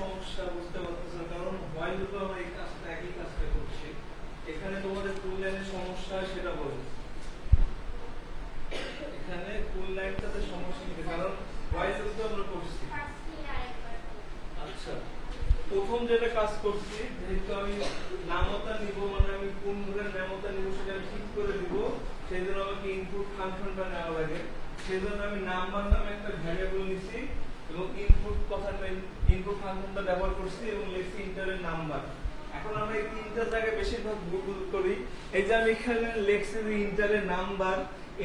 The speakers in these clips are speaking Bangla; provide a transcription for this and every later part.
সমস্যা বুঝতে পারতেছ না, কারণ হোয়াইল লুপে আমরা এই কাজটা একই কাজটা করছি। এখানে তোমাদের ফুল লাইনের সমস্যা সেটা বলো। এখানে ফুল লাইনটাতে সমস্যা কি, কারণ হোয়াইল লুপে আমরা করছি। আচ্ছা, প্রথম যেটা কাজ করছি, যেহেতু আমি নামতা নিব, মানে আমি কোন ধরনের নামতা নিব সেটা আমি ঠিক করে দিব, সেই জন্য আমাকে ইনপুট ফাংশনটা নেওয়া লাগে। সেই জন্য আমি নাম্বার নামে একটা ভ্যারিয়েবল নিছি এবং ইনপুট কথাটা ইনপুট ফাংশনটা ব্যবহার করছি এবং লিখছি ইন্টারের নাম্বার। এখন আমরা এই তিনটা জায়গায় বেশিরভাগ ভুল করি। এই যে আমি এখানে লিখছি যে ইন্টারের নাম্বার,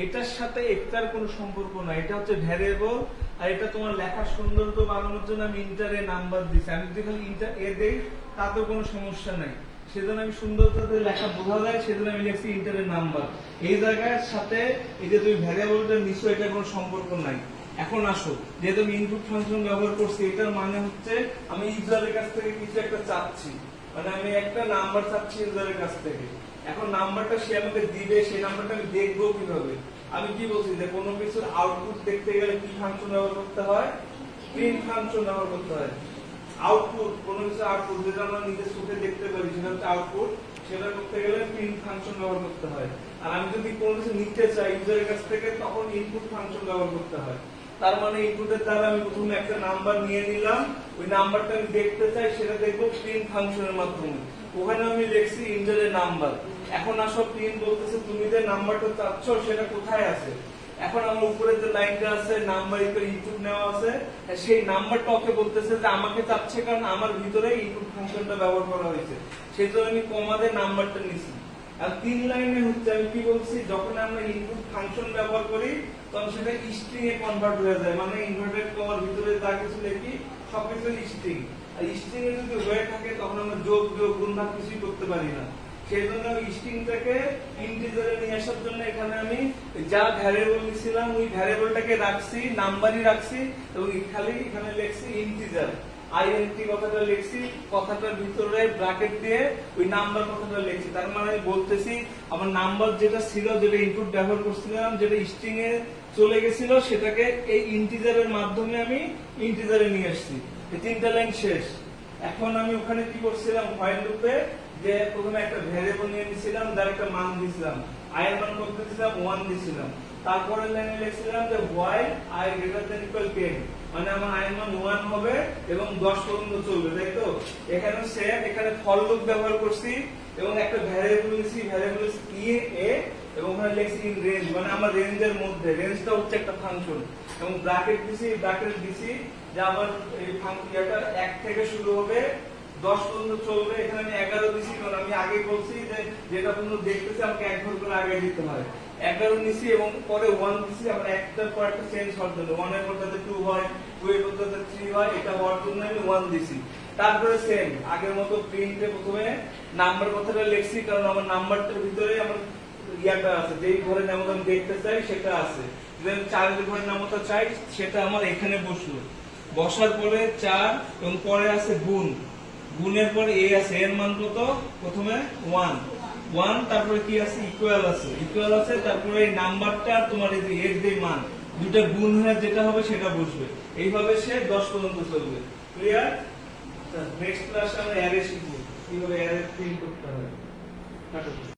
এটার সাথে এটার কোনো সম্পর্ক না, এটা হচ্ছে ভ্যারিয়েবল। আর এটা তোমার লেখার সৌন্দর্য বাড়ানোর জন্য আমি ইন্টারে নাম্বার দিছি। আমি যদি খালি ইন্টার এ দেই তাতেও কোনো সমস্যা নাই, সেজন্য আমি সুন্দরভাবে লেখা বোঝা যায়, সেজন্য আমি লিখছি ইন্টারের নাম্বার। এই জায়গার সাথে এই যে তুমি ভ্যারিয়েবলটা নিছো এটা কোনো সম্পর্ক নাই। এখন আসো, যেহেতু আমি ইনপুট ফাংশন ব্যবহার করছি, এটার মানে হচ্ছে আমি ইউজারের কাছ থেকে কিছু একটা চাচ্ছি, মানে আমি একটা নাম্বার চাচ্ছি ইউজারের কাছ থেকে। এখন নাম্বারটা সে আমাকে দিবে, সেই নাম্বারটা আমি দেখবো কিভাবে? আমি কি বলছি যে কোনো কিছুর আউটপুট দেখতে গেলে কি ফাংশন ব্যবহার করতে হয়? প্রিন্ট ফাংশন ব্যবহার করতে হয়। আউটপুট, কোনো কিছু আউটপুট যেটা আমরা নিজের চোখে দেখতে পারি সেটা হচ্ছে আউটপুট, সেটা করতে গেলে প্রিন্ট ফাংশন ব্যবহার করতে হয়। আর আমি যদি কোনো কিছু নিতে চাই ইউজারের কাছ থেকে, তখন ইনপুট ফাংশন ব্যবহার করতে হয়। তার মানে ইনপুটের দ্বারা আমি প্রথমে একটা নাম্বার নিয়ে নিলাম, ওই নাম্বারটা আমি দেখতে চাই, সেটা দেখবো প্রিন্ট ফাংশনের মাধ্যমে। ওখানে আমি লিখছি ইন্টারের নাম্বার। এখন আসো, প্রিন্ট বলতেছে তুমি যে নাম্বারটা চাচ্ছ সেটা কোথায় আছে। এখন আমার উপরে যে লাইনটা আছে নাম্বার ইকুয়াল ইনপুট নেওয়া আছে, সেই নাম্বারটা ওকে বলতেছে যে আমাকে চাচ্ছে, কারণ আমার ভিতরে ইনপুট ফাংশনটা ব্যবহার করা হয়েছে, সেই জন্য আমি কমা দিয়ে নাম্বারটা নিছি। আর 3 লাইনে হচ্ছে আমি কি বলছি, যখন আমরা ইনপুট ফাংশন ব্যবহার করি তখন সেটা স্ট্রিং এ কনভার্ট হয়ে যায়, মানে ইনভার্টেড কমার ভিতরে যা কিছু লিখি সবকিছু স্ট্রিং। আর স্ট্রিং এ যদি হয়ে থাকে তখন আমরা যোগ বিয়োগ গুণ ভাগ কিছুই করতে পারি না। সেই জন্য আমি স্ট্রিংটাকে ইন্টিজারে নিয়ে আসার জন্য এখানে আমি যা ভ্যারিয়েবল নিয়েছিলাম ওই ভ্যারিয়েবলটাকে রাখছি, নাম্বারই রাখছি, এবং খালি এখানে লিখছি ইন্টিজার। আইএনটি কথাটা লিখছি, কথাটার ভিতরে ব্র্যাকেট দিয়ে ওই নাম্বার কথাটা লিখছি। তার মানে আমি বলতেছি আমার নাম্বার যেটা ছিল, যেটা ইনপুট ব্যবহার করছিলাম, যেটা স্ট্রিং এ চলে গেছিল, সেটাকে এই ইন্টিজারের মাধ্যমে আমি ইন্টিজারে নিয়ে আসছি। এই 3টা লাইন শেষ। এখন আমি ওখানে কি করছিলাম, হোয়াইল লুপে যে প্রথমে একটা ভ্যারিয়েবল নিয়ে নিয়েছিলাম, যার একটা মান দিয়েছিলাম, i এর মান কত দিয়েছিলাম, 1 দিয়েছিলাম। তারপরে লাইনে লিখছিলাম যে while i greater than equal 10, মানে আমার i এর মান 1 হবে এবং 10 পর্যন্ত চলবে, তাই তো? এখানে সেম, এখানে ফর লুপ ব্যবহার করছি এবং একটা ভ্যারিয়েবল নিয়েছি, ভ্যারিয়েবল ই এ, এবং ওখানে লিখছি ইন রেঞ্জ, মানে আমার রেঞ্জের মধ্যে, রেঞ্জটা হচ্ছে একটা ফাংশন, এবং ব্র্যাকেট দিছি যে আমার এই ফাংশনটা 1 থেকে শুরু হবে 10 পর্যন্ত চলবে। এখানে আমি 11 দিছি, কারণ আমি আগে বলছি যে যেটা পর্যন্ত দেখতেছি আমাকে এক ঘর করে আগে দিতে হয়। 11 নিছি এবং পরে 1 দিছি, আমরা একটার পর একটা চেঞ্জ হওয়ার জন্য, 1 এর বদলে 2 হয়, 2 এর বদলে 3 হয়, এটা হওয়ার জন্য আমি 1 দিছি। তারপরে সেম আগের মতো প্রিন্টে প্রথমে নাম্বার কথাটা লিখছি, কারণ আমার নাম্বারটার ভিতরে আমার ইয়াটা আছে, যেই ঘরের নামতা আমি দেখতে চাই সেটা আছে। যদি 4 এর ঘরের নামতা চাই সেটা আমার এখানে বসলো, বসার পরে 4 এবং পরে আছে গুণ, গুণের পরে এ আছে, এর মান কত? প্রথমে 1, তারপরে কি আছে, ইকুয়াল আছে, তারপরে এই নাম্বারটা তোমার এই যে এর যে মান দুটো গুণ হয়ে যেটা হবে সেটা বসবে। এইভাবে সে 10 পর্যন্ত চলবে। ক্লিয়ার? নেক্সট ক্লাসে আমরা অ্যারে শিখব, কিভাবে অ্যারে প্রিন্ট করতে হয়।